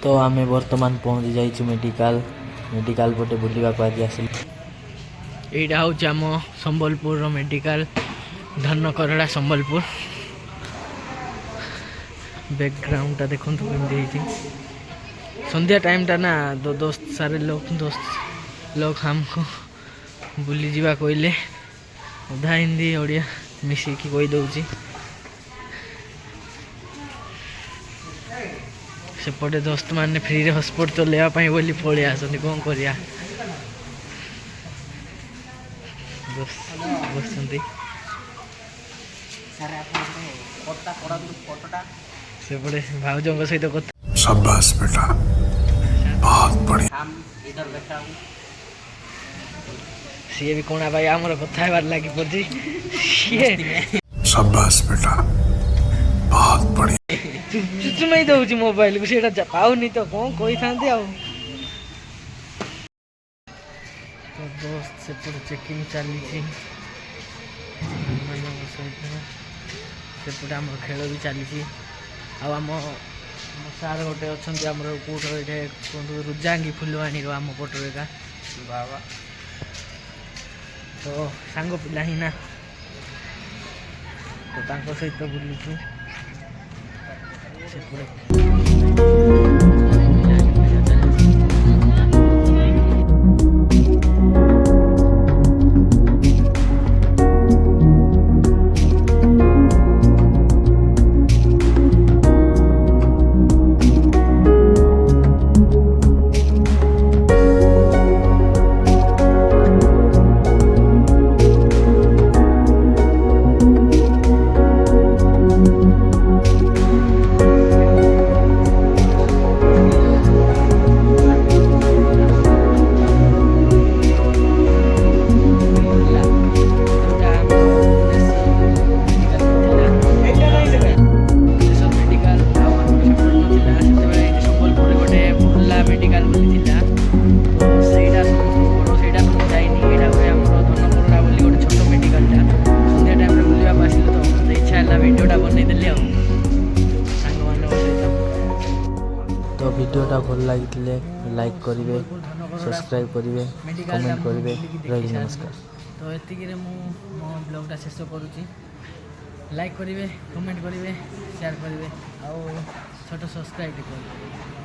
तो आम बर्तमान पहुँची जाइए मेडिकल मेडिकल पटे बुलवा आज आसिल। यहाँ हूँ आम संबलपुर मेडिकल धनकरड़ा संबलपुर। बैकग्राउंड टा देखो केमती संध्या टाइम टा ना दोस्त सारे लोग हमको बुली जीवा कहले अधा हिंदी ओडिया मिसिकी कही दौची। सेपटे दोस्त मैंने फ्री रे हॉटस्पॉट तो लेवाई बोली पलि आसनी कौन करिया बस सेपटे भाउज सहित कथा शाबाश बेटा बहुत बढ़िया। सी भी कोना भाई आमर कथा लगी पड़ी शाबाश बेटा बहुत बढ़िया। चुचुमई दौची मोबाइल को सेटा पाऊनी तो कौन कही था तो दोस्त सेपटे चेकिंग चली सेपटे आम खेल भी चली आम सार गोटे अच्छा आम कौटे कहते रुजांगी फुलवाणी आम पटर एका बाबा तो सांग पिला ही ना तो सहित बुलूँ तो वीडियोटा भल लगी लाइक करेंगे सब्सक्राइब करेंगे कमेंट करेंगे रही नमस्कार। तो ये मो ब्लॉगटा शेष करुँची लाइक करेंगे कमेंट करेंगे शेयर करेंगे आउ छोट सब्सक्राइब करेंगे।